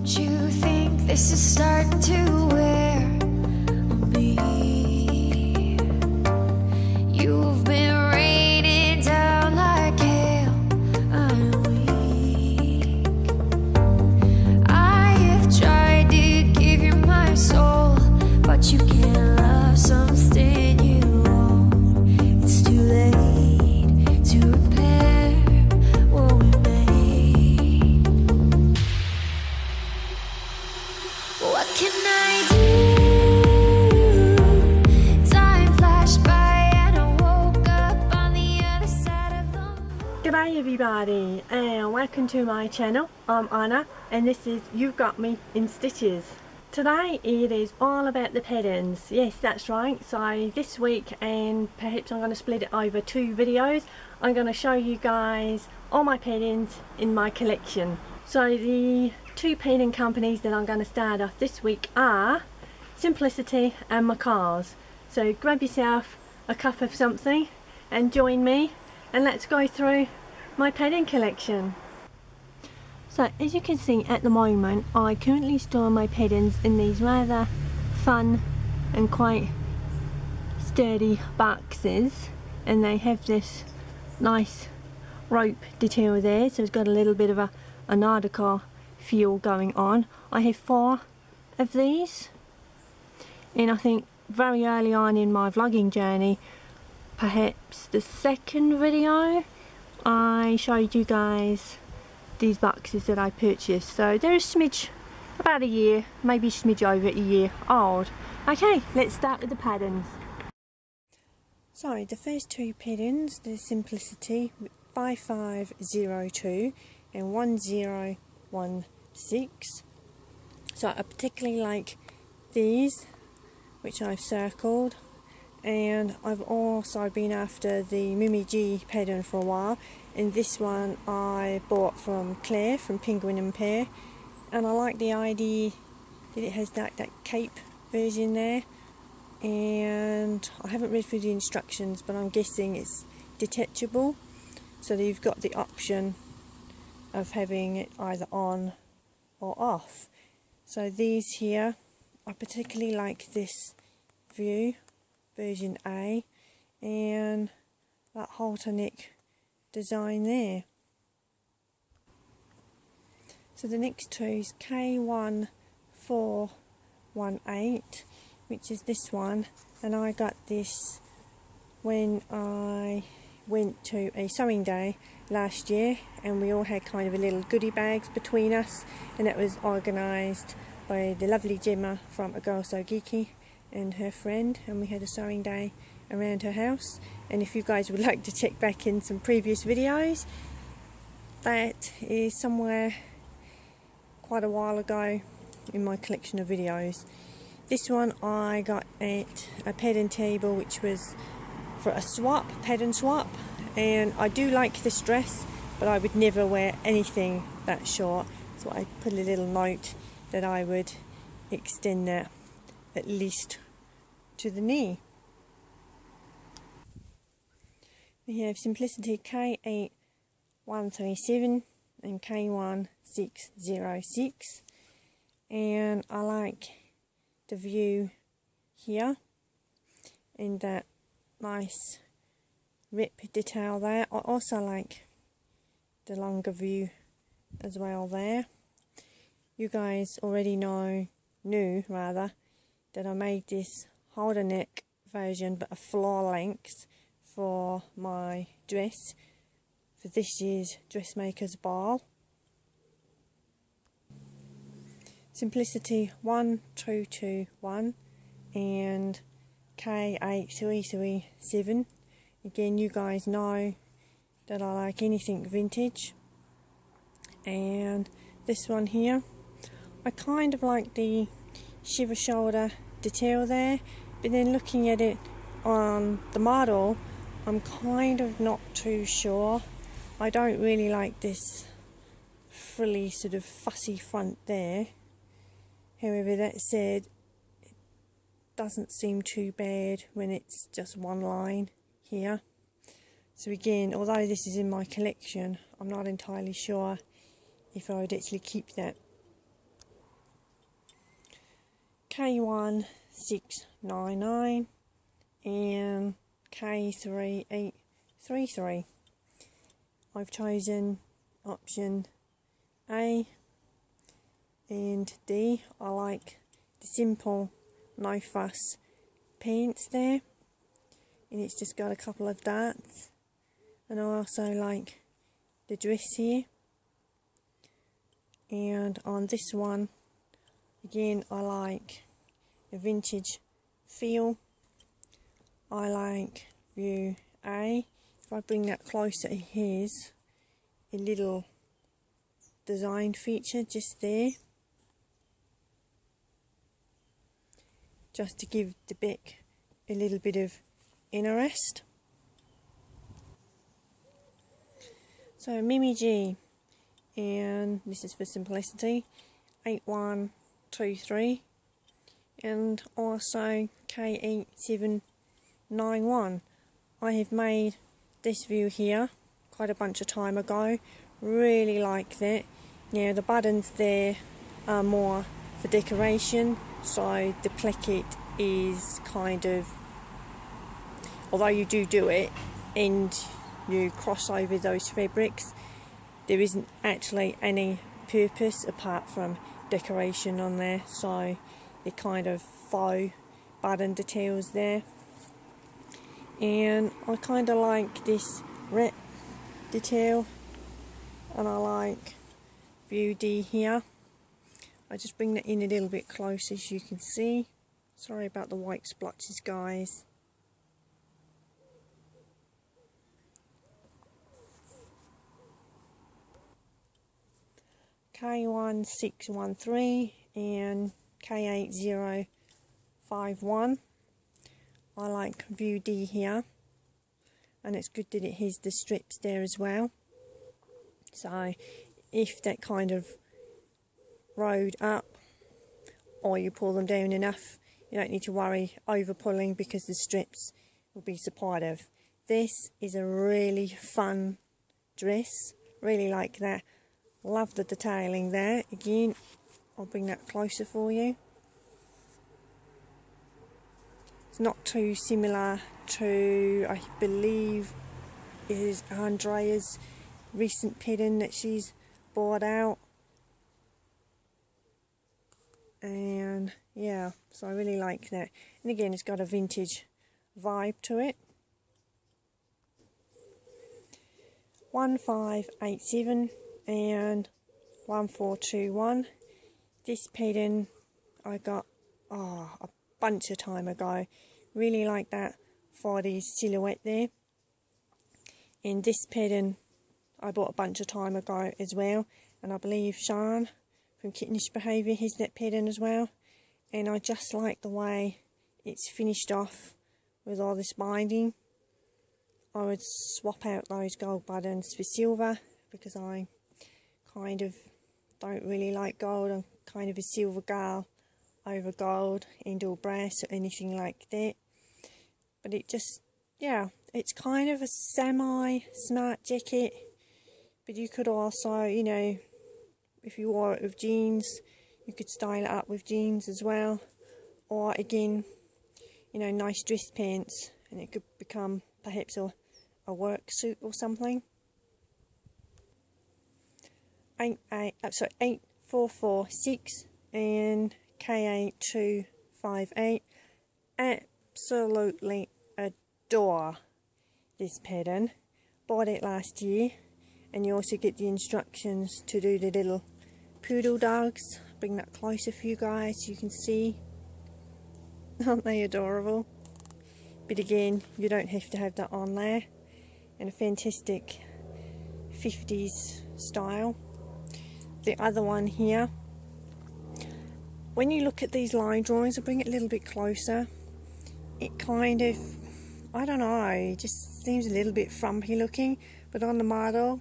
Don't you think this is starting to wear on me? You've been raining down like hell. I'm weak. I have tried to give you my soul, but you can't love something you own. It's too late to repair what we made. What can I do? Time flashed by and I woke up on the other side of the... G'day everybody and welcome to my channel. I'm Anna and this is You've Got Me in Stitches. Today it is all about the patterns. Yes, that's right. So this week, and perhaps I'm going to split it over 2 videos, I'm going to show you guys all my patterns in my collection. So the 2 pattern companies that I'm going to start off this week are Simplicity and Macaws. So grab yourself a cup of something and join me and let's go through my pattern collection. So as you can see at the moment, I currently store my patterns in these rather fun and quite sturdy boxes, and they have this nice rope detail there, so it's got a little bit of a nautical feel going on. I have 4 of these, and I think very early on in my vlogging journey, perhaps the 2nd video, I showed you guys these boxes that I purchased. So they're a smidge, about a year, maybe a smidge over a year old. Okay, let's start with the patterns. So the first 2 patterns, the Simplicity 5502 and 1016. So I particularly like these, which I've circled, and I've also been after the Mimi G pattern for a while, and this one I bought from Claire from Penguin and Pear, and I like the idea that it has that cape version there, and I haven't read through the instructions, but I'm guessing it's detachable, so that you've got the option of having it either on or off. So these here, I particularly like this view, version A, and that halter neck design there. So the next 2 is K1418, which is this one, and I got this when I went to a sewing day last year, and we all had kind of a little goodie bags between us, and it was organised by the lovely Gemma from A Girl So Geeky and her friend, and we had a sewing day around her house. And if you guys would like to check back in some previous videos, that is somewhere quite a while ago in my collection of videos. This one I got at a pattern table, which was for a swap, pattern swap, and I do like this dress, but I would never wear anything that short, so I put a little note that I would extend that at least to the knee. We have Simplicity K8137 and K1606, and I like the view here in that nice rip detail there. I also like the longer view as well there. You guys already knew that I made this halter neck version, but a floor length, for my dress for this year's dressmaker's ball. Simplicity 1221 and K8337. Again, you guys know that I like anything vintage. And this one here, I kind of like the shiver shoulder detail there, but then looking at it on the model, I'm kind of not too sure. I don't really like this frilly sort of fussy front there. However, that said, it doesn't seem too bad when it's just one line here. So again, although this is in my collection, I'm not entirely sure if I would actually keep that. K1699 and K3833. I've chosen option A and D. I like the simple no fuss pants there, and it's just got a couple of darts, and I also like the dress here. And on this one again, I like a vintage feel. I like view A. If I bring that closer, it has a little design feature just there, just to give the back a little bit of interest. So Mimi G, and this is for simplicity, 8123, and also K8791. I have made this view here quite a bunch of time ago. Really like that. Now the buttons there are more for decoration, so the placket is kind of, although you do it and you cross over those fabrics, there isn't actually any purpose apart from decoration on there, so they're kind of faux button details there. And I kind of like this red detail, and I like view D here. I just bring that in a little bit closer, as you can see. Sorry about the white splotches, guys. K1613 and K8051. I like view D here, and it's good that it has the strips there as well. So if that kind of road up, or you pull them down enough, you don't need to worry over pulling because the strips will be supportive. This is a really fun dress, really like that. Love the detailing there. Again, I'll bring that closer for you. It's not too similar to, I believe, is Andrea's recent pattern that she's bought out. And yeah, so I really like that. And again, it's got a vintage vibe to it. 1587 and 1421. This pattern I got a bunch of time ago. Really like that 40s silhouette there. And this pattern I bought a bunch of time ago as well, and I believe Sean from Kittenish Behaviour has that pattern as well. And I just like the way it's finished off with all this binding. I would swap out those gold buttons for silver, because I kind of don't really like gold. I'm kind of a silver girl over gold and or brass or anything like that. But it just, yeah, it's kind of a semi-smart jacket, but you could also, you know, if you wore it with jeans, you could style it up with jeans as well. Or again, you know, nice dress pants, and it could become perhaps a work suit or something. 8446 and K8258. Absolutely adore this pattern. Bought it last year, and you also get the instructions to do the little poodle dogs. Bring that closer for you guys so you can see. Aren't they adorable? But again, you don't have to have that on there. And a fantastic 50s style. The other one here, when you look at these line drawings, I'll bring it a little bit closer, it kind of, I don't know, it just seems a little bit frumpy looking, but on the model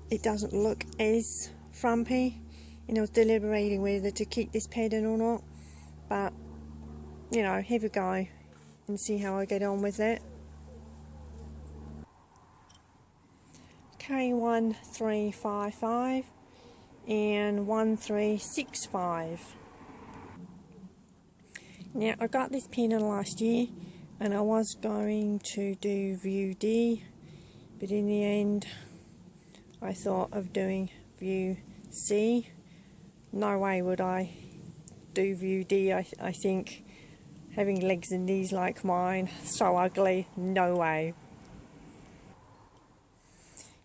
it doesn't look as frumpy. And I was deliberating whether to keep this pattern or not, but you know, have a go and see how I get on with it. K1355 and 1365. Now I got this pattern last year and I was going to do view D, but in the end I thought of doing view C. No way would I do view D. I think having legs and knees like mine, so ugly, no way.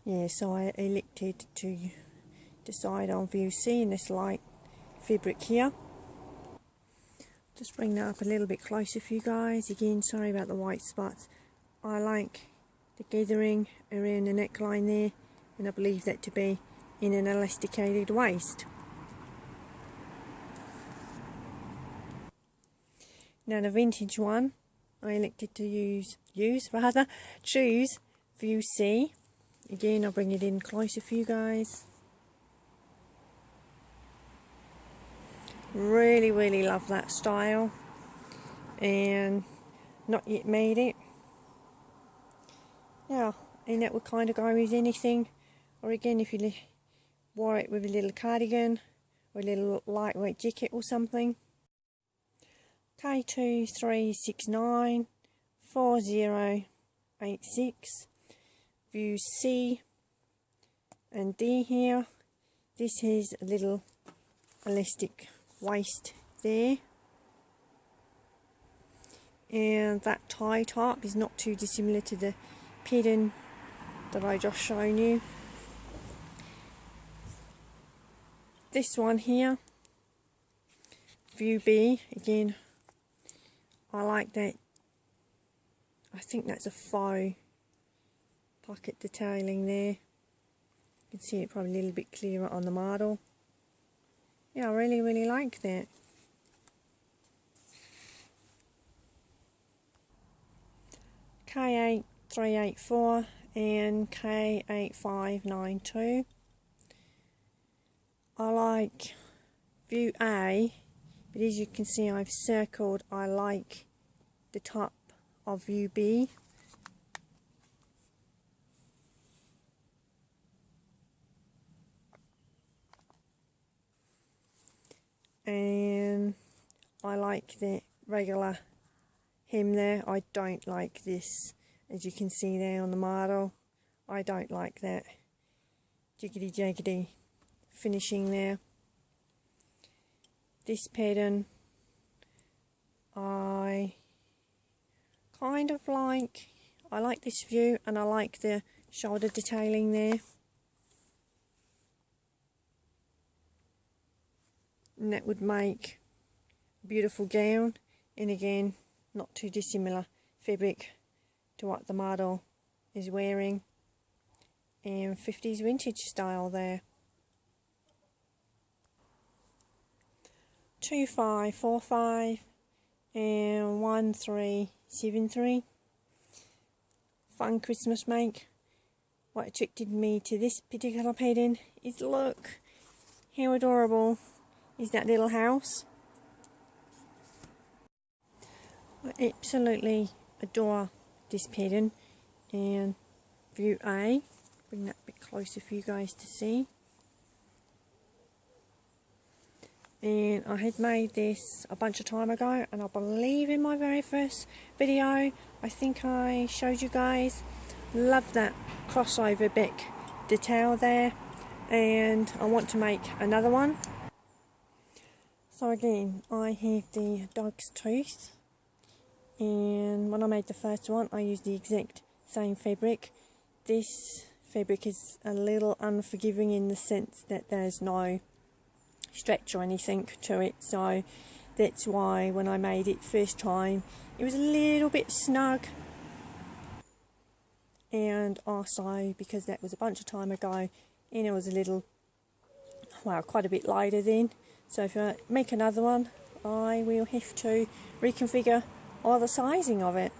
Yeah, so I elected to decide on view C in this light fabric here. Just bring that up a little bit closer for you guys. Again, sorry about the white spots. I like the gathering around the neckline there, and I believe that to be in an elasticated waist. Now the vintage one, I elected to choose view C. Again, I'll bring it in closer for you guys. Really love that style, and not yet made it. Yeah, and that would kind of go with anything, or again if you wore it with a little cardigan or a little lightweight jacket or something. K23694086, view C and D here. This has a little elastic waist there, and that tie top is not too dissimilar to the pattern that I just shown you. This one here, view B, again I like that. I think that's a faux pocket detailing there. You can see it probably a little bit clearer on the model. Yeah, I really like that. K8384 and K8592. I like view A, but as you can see I've circled, I like the top of view B. And I like the regular hem there. I don't like this, as you can see there on the model. I don't like that jiggity jaggedy finishing there. This pattern I kind of like. I like this view, and I like the shoulder detailing there. And that would make a beautiful gown, and again not too dissimilar fabric to what the model is wearing, and 50s vintage style there. 2545 and 1373. Fun Christmas make. What attracted me to this particular pattern is, look how adorable is that little house. I absolutely adore this pattern. And view A, bring that a bit closer for you guys to see. And I had made this a bunch of time ago, and I believe in my very first video I think I showed you guys. Love that crossover back detail there, and I want to make another one. So again, I have the dog's tooth, and when I made the first one I used the exact same fabric. This fabric is a little unforgiving in the sense that there's no stretch or anything to it, so that's why when I made it first time it was a little bit snug, and also because that was a bunch of time ago and it was a little, well, quite a bit lighter then. So if I make another one I will have to reconfigure all the sizing of it.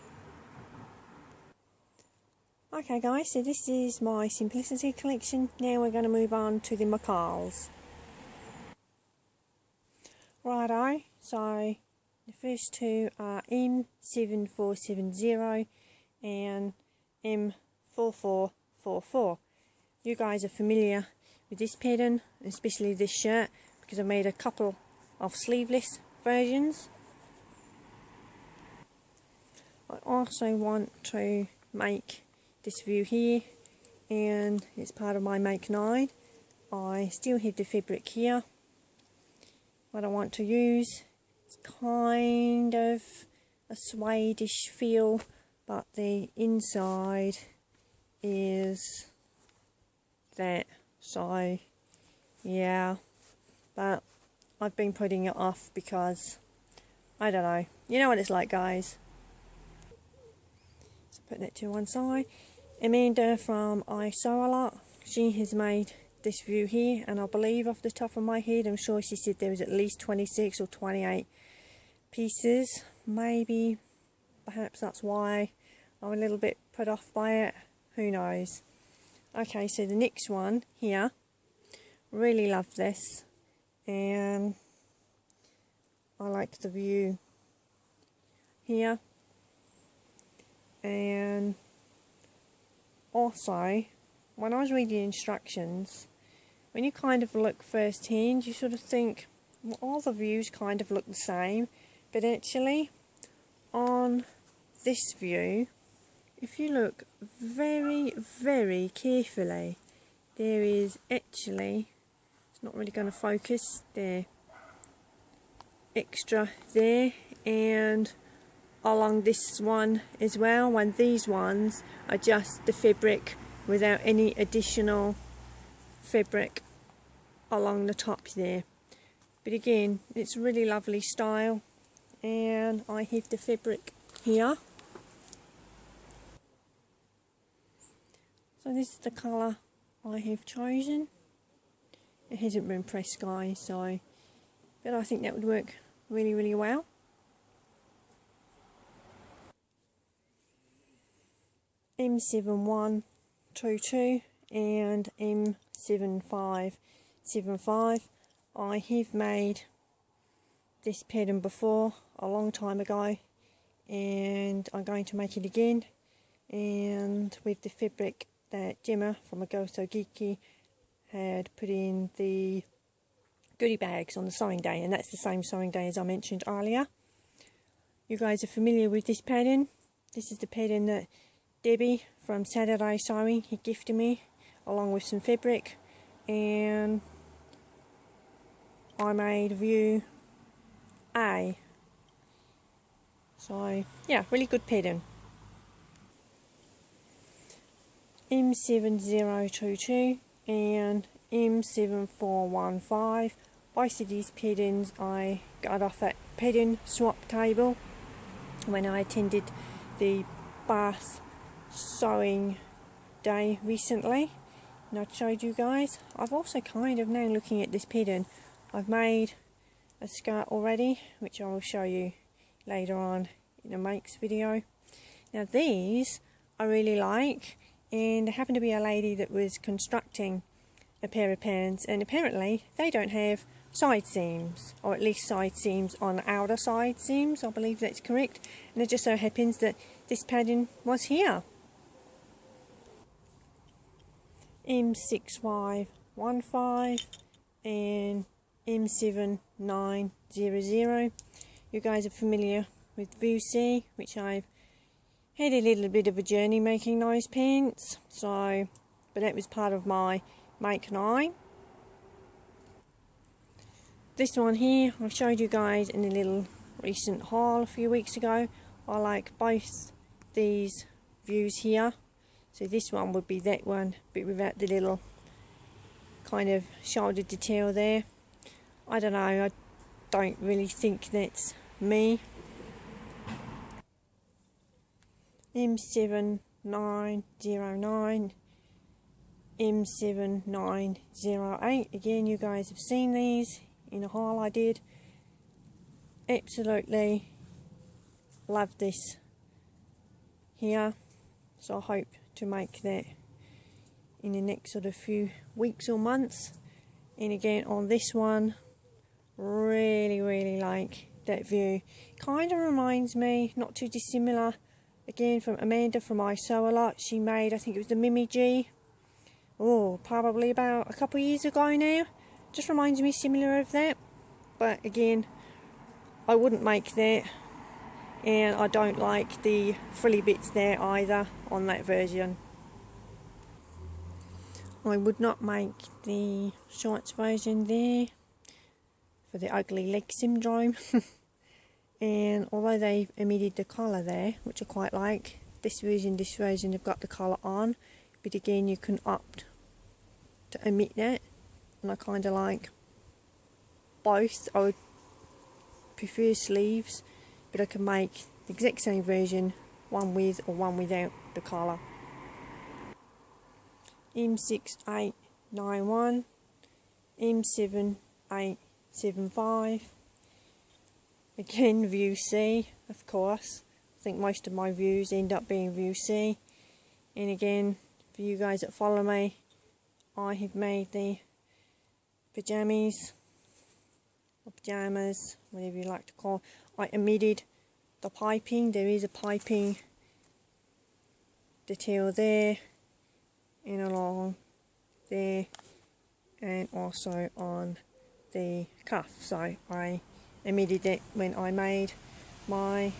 Okay guys, so this is my Simplicity collection. Now we're going to move on to the macaws. Righto, so the first two are M7470 and M4444. You guys are familiar with this pattern, especially this shirt, because I made a couple of sleeveless versions. I also want to make this view here, and it's part of my make 9. I still have the fabric here. What I want to use, it's kind of a suede-ish feel, but the inside is that. So yeah, but I've been putting it off because I don't know, you know what it's like, guys. So putting it to one side. Amanda from I Sew A Lot, she has made this view here, and I believe off the top of my head, I'm sure she said there was at least 26 or 28 pieces. Maybe, perhaps that's why I'm a little bit put off by it, who knows. Okay, so the next one here, really love this, and I like the view here, and also when I was reading the instructions, when you kind of look first hand, you sort of think, well, all the views kind of look the same, but actually on this view, if you look very, very carefully, there is actually, it's not really going to focus, there, extra there, and along this one as well, when these ones are just the fabric without any additional fabric along the top there. But again, it's really lovely style, and I have the fabric here. So this is the colour I have chosen. It hasn't been pressed, guys, so, but I think that would work really, really well. M7122 and M7575. I have made this pattern before a long time ago, and I'm going to make it again, and with the fabric that Gemma from A Girl So Geeky had put in the goodie bags on the sewing day, and that's the same sewing day as I mentioned earlier. You guys are familiar with this pattern. This is the pattern that Debbie from Saturday Sewing had gifted me, along with some fabric, and I made view A. So yeah, really good pattern. M7022 and M7415. Both of these patterns I got off at pattern swap table when I attended the Bath sewing day recently, and I showed you guys. I've also kind of now looking at this pattern, I've made a skirt already, which I will show you later on in a makes video. Now these I really like, and there happened to be a lady that was constructing a pair of pants, and apparently they don't have side seams, or at least side seams on the outer side seams, I believe that's correct, and it just so happens that this pattern was here. M6515 and M7900. You guys are familiar with View C, which I've had a little bit of a journey making those pants, so, but that was part of my make 9. This one here I've showed you guys in a little recent haul a few weeks ago. I like both these views here. So this one would be that one, but without the little kind of shoulder detail there. I don't know, I don't really think that's me. M7909, M7908. Again, you guys have seen these in a haul I did. Absolutely love this here. So I hope to make that in the next sort of few weeks or months. And again on this one, really like that view. Kind of reminds me, not too dissimilar, again from Amanda from I Sew A Lot. She made, I think it was the Mimi G, probably about a couple of years ago now. Just reminds me similar of that, but again I wouldn't make that and I don't like the frilly bits there either on that version. I would not make the shorts version there for the ugly leg syndrome. And although they've omitted the collar there, which I quite like, this version have got the collar on, but again you can opt to omit that, and I kind of like both. I would prefer sleeves, but I can make the exact same version, one with or one without the collar. M6891, M7875, again view C, of course. I think most of my views end up being view C, and again for you guys that follow me, I have made the pajamas, whatever you like to call it. I omitted the piping. There is a piping detail there and along there, and also on the cuff, so I omitted it when I made my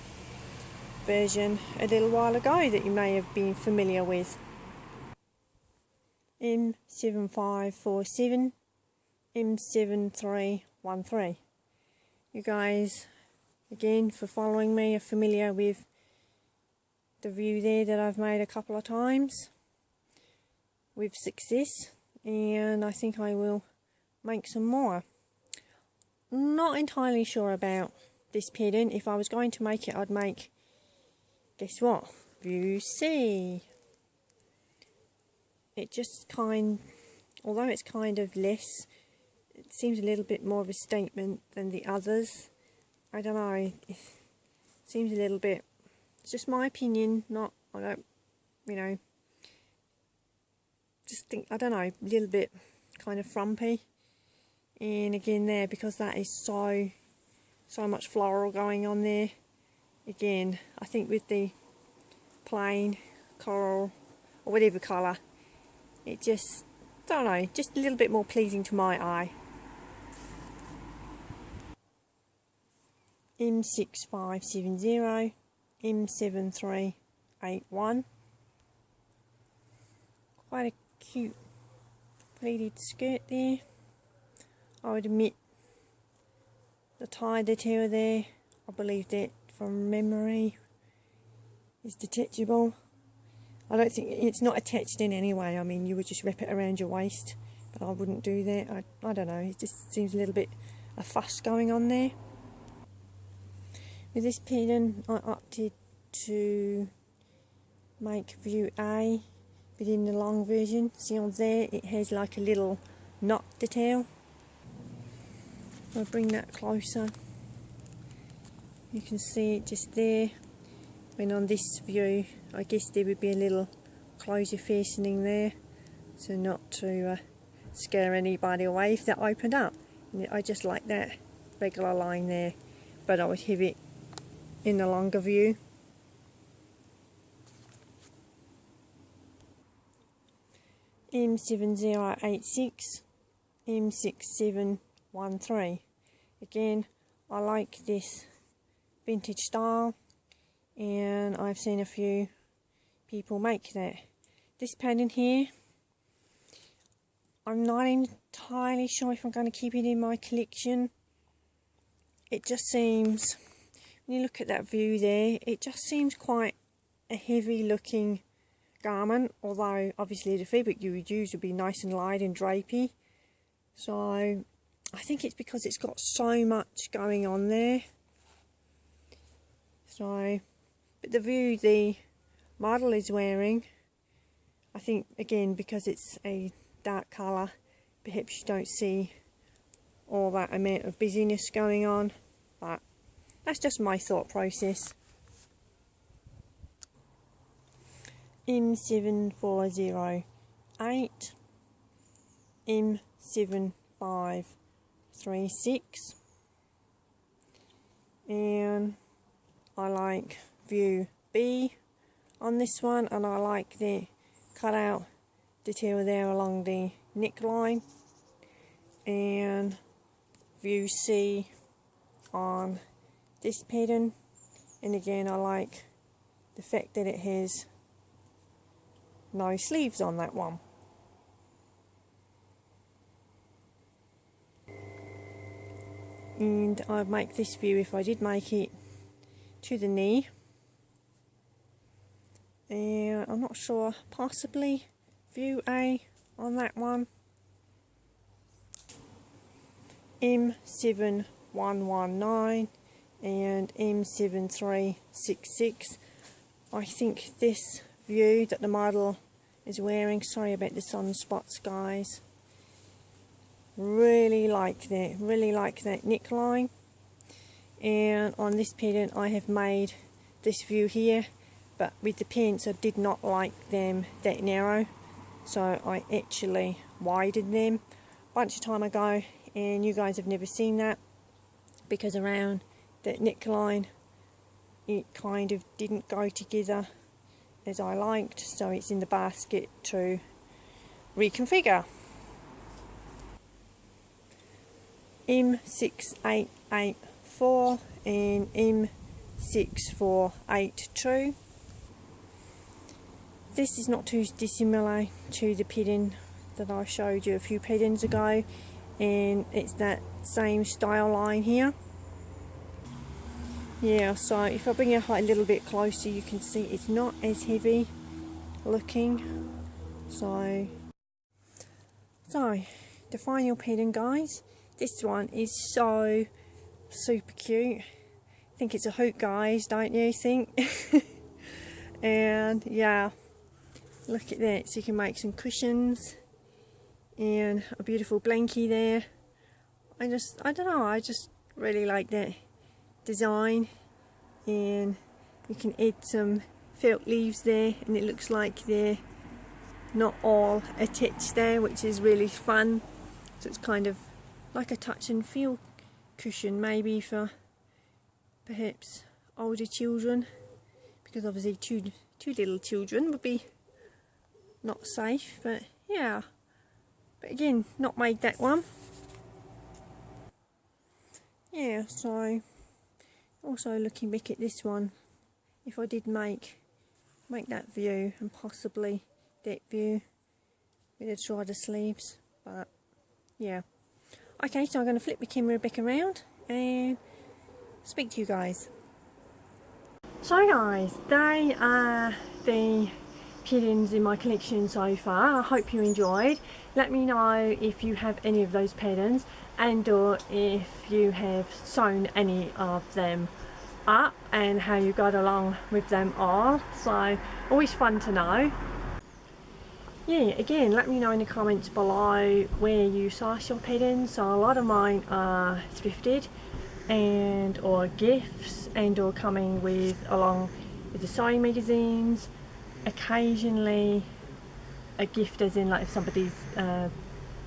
version a little while ago that you may have been familiar with. M7547, M7313. You guys, again, for following me, are familiar with the view there that I've made a couple of times with success, and I think I will make some more. Not entirely sure about this pattern. If I was going to make it, I'd make, guess what, view C. It just although it's kind of less, it seems a little bit more of a statement than the others. I don't know, it seems a little bit, it's just my opinion, I don't, just think, I don't know, a little bit kind of frumpy. And again there, because that is so much floral going on there, again, I think with the plain coral or whatever colour, it just, I don't know, just a little bit more pleasing to my eye. M6570, M7381. Quite a cute pleated skirt there. I would admit the tie detail there, I believe that from memory is detachable. I don't think, it's not attached in any way. I mean, you would just wrap it around your waist, but I wouldn't do that. I don't know, it just seems a little bit of fuss going on there. With this pattern, I opted to make view A, but in the long version. See on there, it has like a little knot detail. I'll bring that closer. You can see it just there. When on this view, I guess there would be a little closure fastening there, so not to scare anybody away if that opened up. And I just like that regular line there, but I would have it in the longer view. M7086, M6713. Again, I like this vintage style, and I've seen a few people make that. This pattern here, I'm not entirely sure if I'm going to keep it in my collection. It just seems, when you look at that view there, it just seems quite a heavy looking garment, although obviously the fabric you would use would be nice and light and drapey. So I think it's because it's got so much going on there. So, but the view the model is wearing, I think again because it's a dark colour, perhaps you don't see all that amount of busyness going on, but that's just my thought process. M7408, M7536, and I like view B on this one, and I like the cutout detail there along the neckline, and view C on this pattern, and again I like the fact that it has no sleeves on that one. And I'd make this view if I did make it to the knee. And I'm not sure, possibly view A on that one. M7119 and M7366. I think this view that the model is wearing, sorry about the sunspots guys, really like that neckline. And on this pattern I have made this view here, but with the pants I did not like them that narrow, so I actually widened them a bunch of time ago, and you guys have never seen that because around that neckline it kind of didn't go together as I liked, so it's in the basket to reconfigure. M6884 and M6482. This is not too dissimilar to the pattern that I showed you a few patterns ago, and it's that same style line here. Yeah, so if I bring it a little bit closer you can see it's not as heavy looking. So the final pattern guys, this one is so super cute. I think it's a hoot guys, don't you think? And yeah, look at that, so you can make some cushions and a beautiful blankie there. I don't know, I just really like that design, and you can add some felt leaves there and it looks like they're not all attached there, which is really fun. So it's kind of like a touch and feel cushion, maybe for perhaps older children, because obviously two little children would be not safe. But yeah, but again, not made that one. Yeah, so also looking back at this one, if I did make that view and possibly that view with the shoulder sleeves, but yeah. Okay, so I'm going to flip the camera back around and speak to you guys. So guys, they are the patterns in my collection so far. I hope you enjoyed. Let me know if you have any of those patterns, and or if you have sewn any of them up and how you got along with them all. So always fun to know. Yeah, again, let me know in the comments below where you source your patterns. So a lot of mine are thrifted and or gifts and or coming with along with the sewing magazines. Occasionally a gift, as in like if somebody's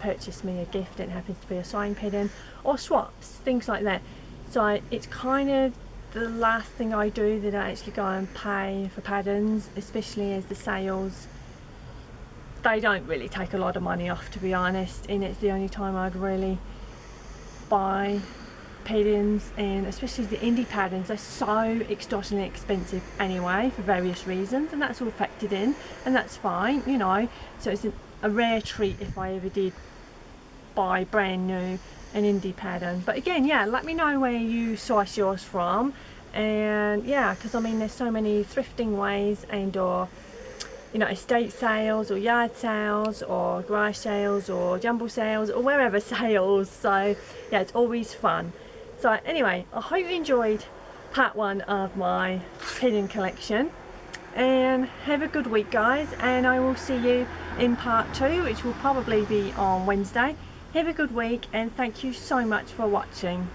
purchased me a gift and it happens to be a sewing pattern, or swaps, things like that. So it's kind of the last thing I do that I actually go and pay for patterns, especially as the sales, they don't really take a lot of money off, to be honest, and it's the only time I'd really buy patterns. And especially the indie patterns, they're so extortionately expensive anyway for various reasons, and that's all factored in, and that's fine, you know. So it's a rare treat if I ever did buy brand new an indie pattern. But again, yeah, let me know where you source yours from. And yeah, because I mean there's so many thrifting ways, and or you know, estate sales or yard sales or garage sales or jumble sales or wherever sales. So yeah, it's always fun. So anyway, I hope you enjoyed part one of my pattern collection, and have a good week guys, and I will see you in part two, which will probably be on Wednesday. Have a good week, and thank you so much for watching.